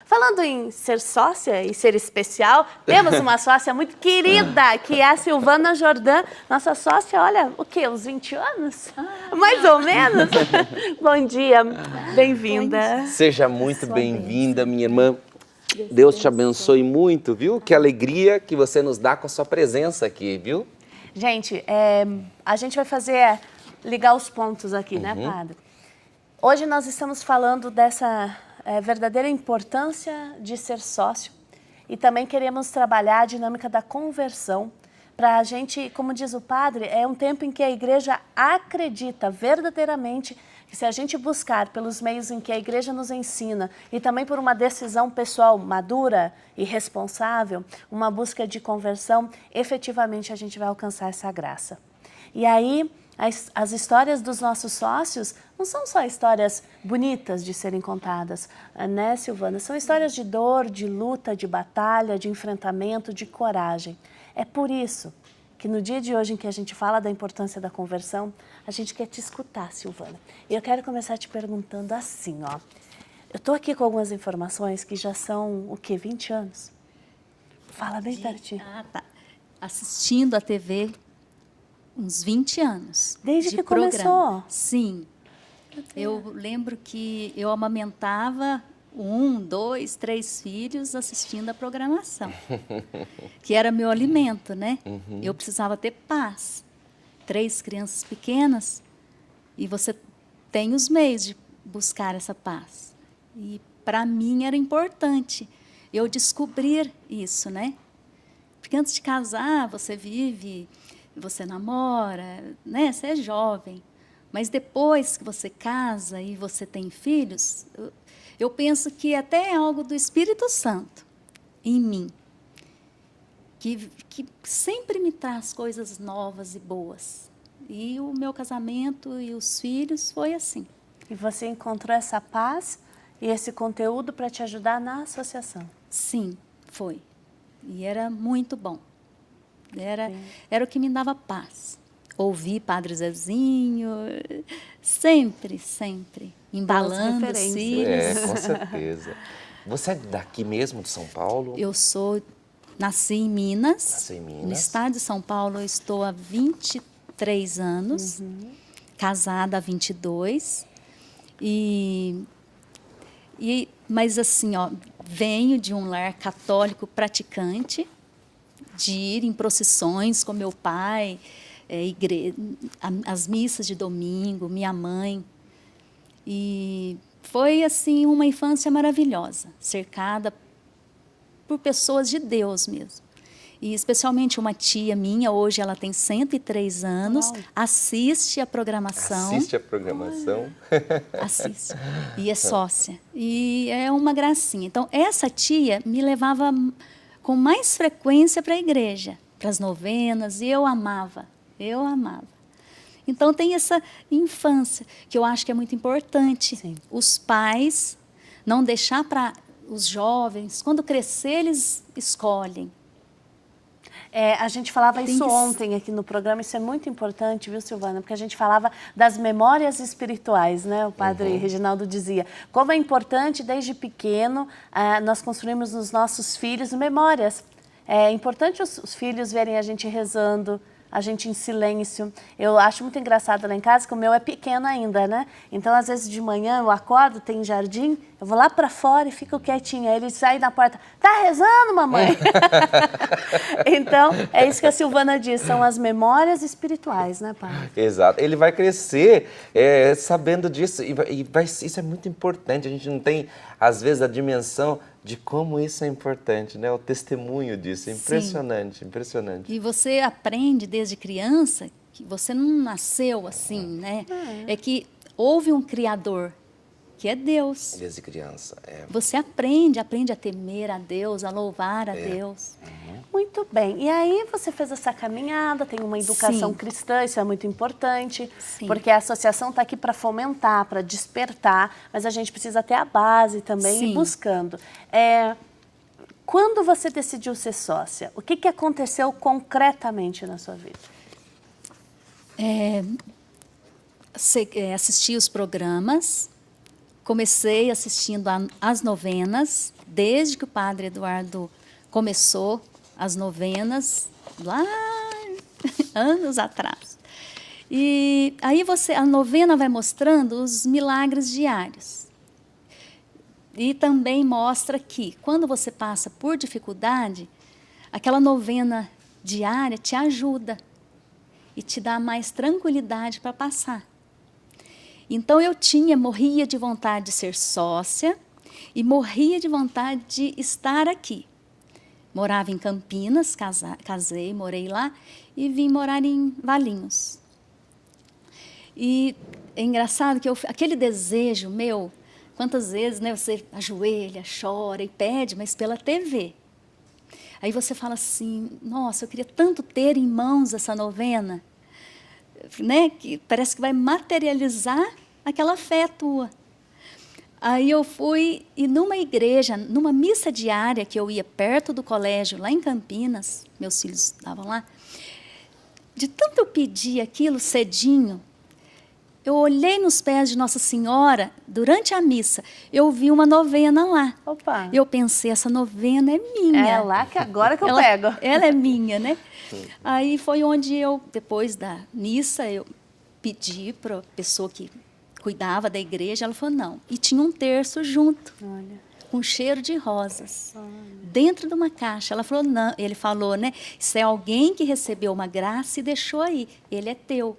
Falando em ser sócia e ser especial, temos uma sócia muito querida, que é a Silvana Jordan. Nossa sócia, olha, o quê? Uns 20 anos? Mais ou menos. Bom dia, bem-vinda. Seja muito bem-vinda, minha irmã. Deus te abençoe muito, viu? Que alegria que você nos dá com a sua presença aqui, viu? Gente, a gente vai ligar os pontos aqui, né, padre? Hoje nós estamos falando dessa verdadeira importância de ser sócio e também queremos trabalhar a dinâmica da conversão para a gente, como diz o padre, é um tempo em que a igreja acredita verdadeiramente que se a gente buscar pelos meios em que a igreja nos ensina e também por uma decisão pessoal madura e responsável, uma busca de conversão, efetivamente a gente vai alcançar essa graça. E aí, as histórias dos nossos sócios não são só histórias bonitas de serem contadas, né, Silvana? São histórias de dor, de luta, de batalha, de enfrentamento, de coragem. É por isso que no dia de hoje em que a gente fala da importância da conversão, a gente quer te escutar, Silvana. E eu quero começar te perguntando assim, ó. Eu estou aqui com algumas informações que já são, o quê, 20 anos? Fala bem pertinho. Tá. Assistindo a TV uns 20 anos. Desde que programa. começou? Sim. Eu lembro que eu amamentava 1, 2, 3 filhos assistindo a programação, que era meu alimento, né? Eu precisava ter paz. 3 crianças pequenas e você tem os meios de buscar essa paz. E para mim era importante eu descobrir isso, né? Porque antes de casar, você vive, você namora, né? Você é jovem. Mas depois que você casa e você tem filhos, eu penso que até é algo do Espírito Santo em mim, que sempre me traz coisas novas e boas. E o meu casamento e os filhos foi assim. E você encontrou essa paz e esse conteúdo para te ajudar na associação? Sim, foi. E era muito bom. Era o que me dava paz. Ouvir Padre Zezinho, sempre, embalando os filhos. Com certeza. Você é daqui mesmo, de São Paulo? Eu nasci em Minas. Nasci em Minas. No estado de São Paulo, eu estou há 23 anos, casada há 22. Mas assim, ó, venho de um lar católico praticante, de ir em procissões com meu pai, as missas de domingo, minha mãe. E foi assim uma infância maravilhosa, cercada por pessoas de Deus mesmo. E especialmente uma tia minha, hoje ela tem 103 anos, assiste a programação. Assiste a programação? Assiste. E é sócia. E é uma gracinha. Então, essa tia me levava com mais frequência para a igreja, para as novenas, e eu amava. Então, tem essa infância, que eu acho que é muito importante. Sim. Os pais não deixar para os jovens, quando crescer, eles escolhem. A gente falava isso ontem aqui no programa, isso é muito importante, viu, Silvana? Porque a gente falava das memórias espirituais, né? O padre Reginaldo dizia, como é importante, desde pequeno, nós construímos nos nossos filhos memórias. É importante os filhos verem a gente rezando, a gente em silêncio. Eu acho muito engraçado lá em casa, que o meu é pequeno ainda, né? Então, às vezes, de manhã, eu acordo, tem jardim, eu vou lá para fora e fico quietinha. Aí ele sai na porta, tá rezando, mamãe? Então, é isso que a Silvana diz, são as memórias espirituais, né, pai? Exato. Ele vai crescer sabendo disso isso é muito importante. A gente não tem, às vezes, a dimensão de como isso é importante, né? O testemunho disso, é impressionante, impressionante. E você aprende desde criança que você não nasceu assim, né? É que houve um Criador, que é Deus. Desde criança, Você aprende a temer a Deus, a louvar a Deus. Muito bem. E aí você fez essa caminhada, tem uma educação cristã, isso é muito importante, porque a associação está aqui para fomentar, para despertar, mas a gente precisa ter a base também ir buscando. Quando você decidiu ser sócia, o que aconteceu concretamente na sua vida? Assisti os programas, comecei assistindo as novenas, desde que o padre Eduardo começou as novenas, lá anos atrás. E aí a novena vai mostrando os milagres diários. E também mostra que, quando você passa por dificuldade, aquela novena diária te ajuda e te dá mais tranquilidade para passar. Então, morria de vontade de ser sócia e morria de vontade de estar aqui. Morava em Campinas, casei, morei lá e vim morar em Valinhos. E é engraçado que aquele desejo meu, quantas vezes, né, você ajoelha, chora e pede, mas pela TV. Aí você fala assim, nossa, eu queria tanto ter em mãos essa novena, né, que parece que vai materializar aquela fé tua. Aí eu fui, e numa igreja, numa missa diária, que eu ia perto do colégio, lá em Campinas, meus filhos estavam lá, de tanto eu pedir aquilo cedinho, eu olhei nos pés de Nossa Senhora, durante a missa, eu vi uma novena lá. Opa! Eu pensei, essa novena é minha. É lá que agora que eu pego. Ela é minha, né? Aí foi onde eu, depois da missa, eu pedi para a pessoa que cuidava da igreja, ela falou, não. E tinha um terço junto, com cheiro de rosas, dentro de uma caixa. Ela falou, não, ele falou, né? Isso é alguém que recebeu uma graça e deixou aí, ele é teu.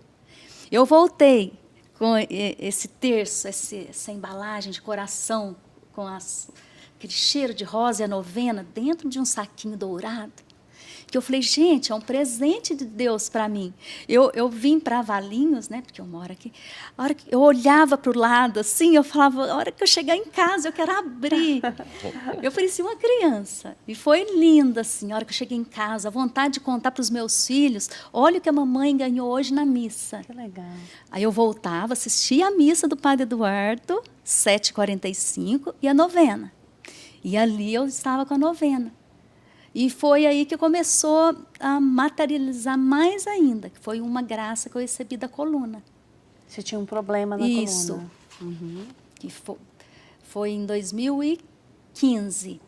Eu voltei com esse terço, essa embalagem de coração, com aquele cheiro de rosa e a novena, dentro de um saquinho dourado, que eu falei, gente, é um presente de Deus para mim. Eu vim para Valinhos, né, porque eu moro aqui, a hora que eu olhava para o lado, assim, eu falava, a hora que eu chegar em casa, eu quero abrir. Eu parecia uma criança. E foi lindo, assim, a hora que eu cheguei em casa, a vontade de contar para os meus filhos, olha o que a mamãe ganhou hoje na missa. Que legal. Aí eu voltava, assistia a missa do Padre Eduardo, 7h45, e a novena. E ali eu estava com a novena. E foi aí que começou a materializar mais ainda, que foi uma graça que eu recebi da coluna. Você tinha um problema na coluna. Isso. Que foi em 2015.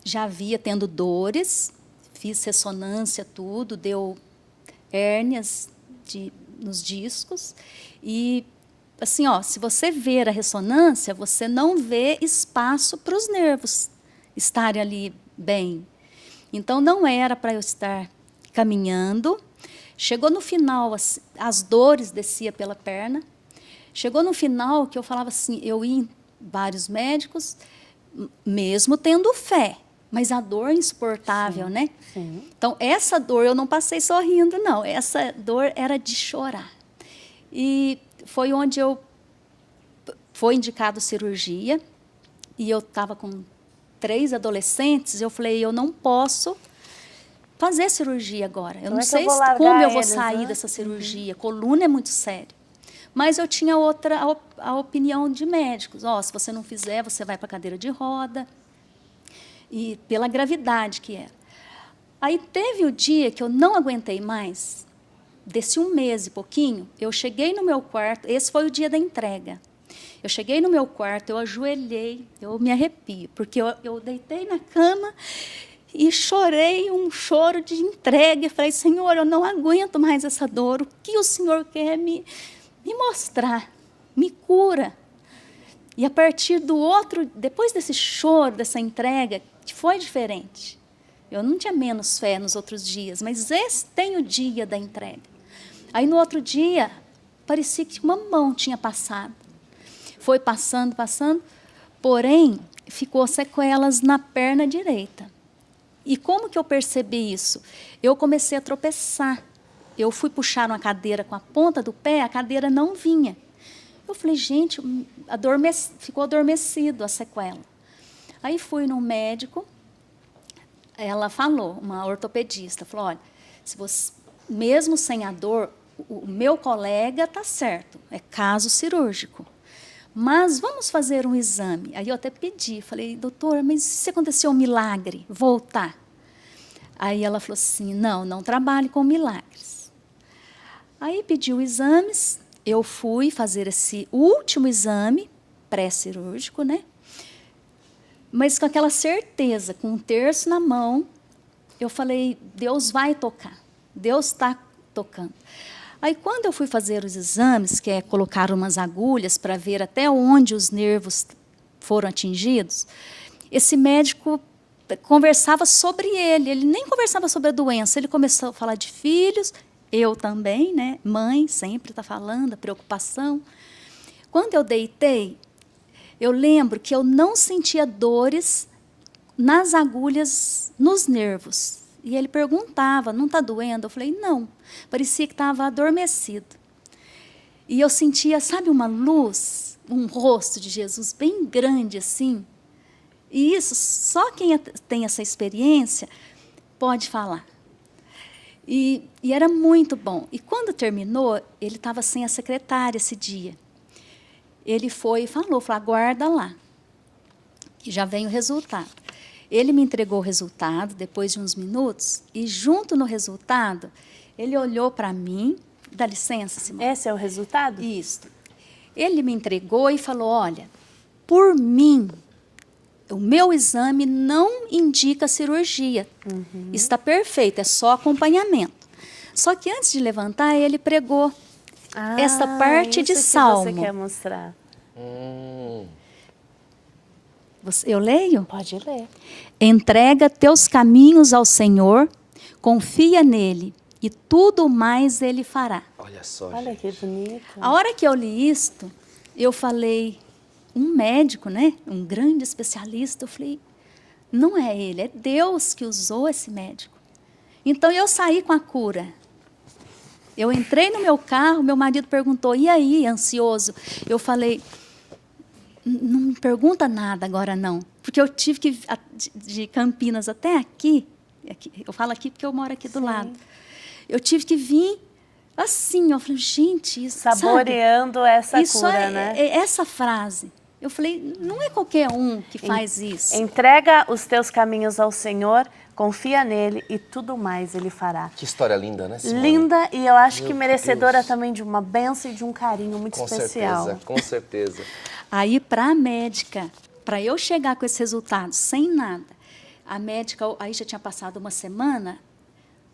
Já havia tendo dores, fiz ressonância, tudo, deu hérnias nos discos. E, assim, ó, se você ver a ressonância, você não vê espaço para os nervos estarem ali bem. Então, não era para eu estar caminhando. Chegou no final, as dores desciam pela perna. Chegou no final que eu falava assim, eu ia em vários médicos, mesmo tendo fé, mas a dor é insuportável, sim, né? Sim. Então, essa dor eu não passei sorrindo, não. Essa dor era de chorar. E foi onde foi indicado cirurgia, e eu estava com 3 adolescentes, eu falei, eu não posso fazer cirurgia agora. Eu não sei como eu vou sair dessa cirurgia. Coluna é muito sério. Mas eu tinha a opinião de médicos. Se você não fizer, você vai para a cadeira de roda. E pela gravidade que era. Aí teve o dia que eu não aguentei mais, desse 1 mês e pouquinho, eu cheguei no meu quarto, esse foi o dia da entrega. Eu cheguei no meu quarto, eu ajoelhei, eu me arrepio, porque eu deitei na cama e chorei um choro de entrega. Eu falei, Senhor, eu não aguento mais essa dor, o que o Senhor quer me mostrar? Me cura. E a partir depois desse choro, dessa entrega, que foi diferente. Eu não tinha menos fé nos outros dias, mas esse tem o dia da entrega. Aí no outro dia, parecia que uma mão tinha passado. Foi passando, porém, ficou sequelas na perna direita. E como que eu percebi isso? Eu comecei a tropeçar. Eu fui puxar uma cadeira com a ponta do pé, a cadeira não vinha. Eu falei, gente, ficou adormecido a sequela. Aí fui no médico, ela falou, uma ortopedista, falou, olha, se você, mesmo sem a dor, o meu colega está certo, é caso cirúrgico. Mas vamos fazer um exame. Aí eu até pedi, falei, doutora, mas se acontecer um milagre, voltar? Aí ela falou assim, não trabalhe com milagres. Aí pediu exames, eu fui fazer esse último exame, pré-cirúrgico, né? Mas com aquela certeza, com um terço na mão, eu falei, Deus vai tocar, Deus está tocando. Aí, quando eu fui fazer os exames, que é colocar umas agulhas para ver até onde os nervos foram atingidos, esse médico conversava sobre ele nem conversava sobre a doença, ele começou a falar de filhos, eu também, né? Mãe, sempre está falando, a preocupação. Quando eu deitei, eu lembro que eu não sentia dores nas agulhas, nos nervos. E ele perguntava, não está doendo? Eu falei, não. Parecia que estava adormecido. E eu sentia, sabe, uma luz, um rosto de Jesus bem grande assim. E isso, só quem tem essa experiência pode falar. E era muito bom. E quando terminou, ele estava sem a secretária esse dia. Ele foi e falou, aguarda lá, que já vem o resultado. Ele me entregou o resultado depois de uns minutos, e junto no resultado, ele olhou para mim, dá licença, Simone. Esse é o resultado? Isso. Ele me entregou e falou, olha, por mim, o meu exame não indica cirurgia. Está perfeito, é só acompanhamento. Só que antes de levantar, ele pregou essa parte de Salmo. Você quer mostrar? Eu leio? Pode ler. Entrega teus caminhos ao Senhor, confia nele e tudo mais ele fará. Olha só, Olha gente. que bonito. A hora que eu li isto, eu falei, um médico, né, um grande especialista, eu falei, não é ele, é Deus que usou esse médico. Então eu saí com a cura. Eu entrei no meu carro, meu marido perguntou, e aí, ansioso? Eu falei, não me pergunta nada agora não, porque eu tive que, de Campinas até aqui, eu falo aqui porque eu moro aqui do lado, eu tive que vir assim, eu falei, gente, isso, saboreando sabe? Essa isso cura, né? Essa frase, eu falei, não é qualquer um que faz isso. Entrega os teus caminhos ao Senhor, confia nele e tudo mais ele fará. Que história linda, né, Simone? Linda, e eu acho que Meu merecedora Deus. também de uma bênção e de um carinho muito especial. Com certeza. Aí, para a médica, para eu chegar com esse resultado sem nada, a médica, aí já tinha passado uma semana,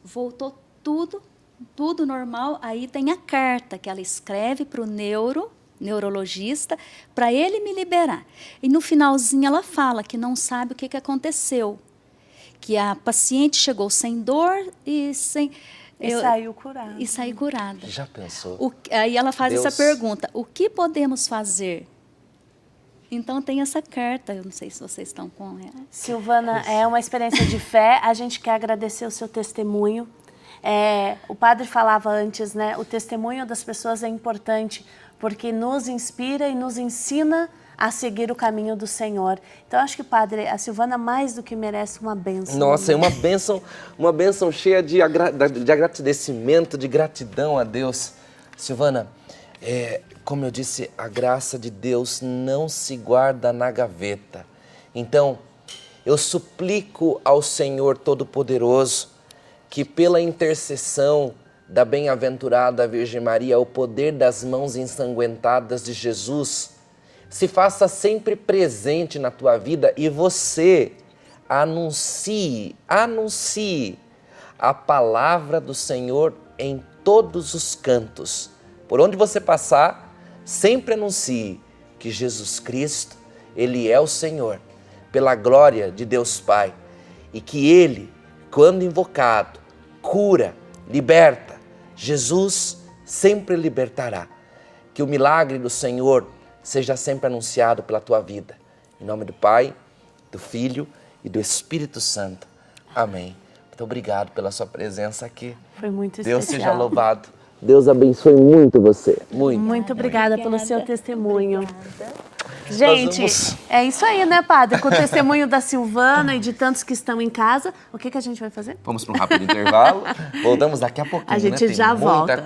voltou tudo normal. Aí tem a carta que ela escreve para o neurologista, para ele me liberar. E no finalzinho ela fala que não sabe o que aconteceu, que a paciente chegou sem dor e sem... saiu curada. E saiu curada. Já pensou? Aí ela faz Deus. essa pergunta, o que podemos fazer? Então tem essa carta, eu não sei se vocês estão com ela. Silvana, é uma experiência de fé, a gente quer agradecer o seu testemunho. O padre falava antes, né? O testemunho das pessoas é importante, porque nos inspira e nos ensina a seguir o caminho do Senhor. Então, acho que, padre, a Silvana mais do que merece uma bênção. Nossa, é uma bênção cheia de agradecimento, de gratidão a Deus. Silvana, como eu disse, a graça de Deus não se guarda na gaveta. Então, eu suplico ao Senhor Todo-Poderoso que pela intercessão da bem-aventurada Virgem Maria, o poder das mãos ensanguentadas de Jesus, se faça sempre presente na tua vida e você anuncie a palavra do Senhor em todos os cantos. Por onde você passar, sempre anuncie que Jesus Cristo, Ele é o Senhor, pela glória de Deus Pai, e que Ele, quando invocado, cura, liberta. Jesus sempre libertará. Que o milagre do Senhor seja sempre anunciado pela tua vida. Em nome do Pai, do Filho e do Espírito Santo. Amém. Muito obrigado pela sua presença aqui. Foi muito Deus especial. seja louvado. Deus abençoe muito você. Muito obrigada pelo seu testemunho. Gente, é isso aí, né, padre? Com o testemunho da Silvana e de tantos que estão em casa, o que a gente vai fazer? Vamos para um rápido intervalo. Voltamos daqui a pouquinho. A gente né? já Tem muita volta.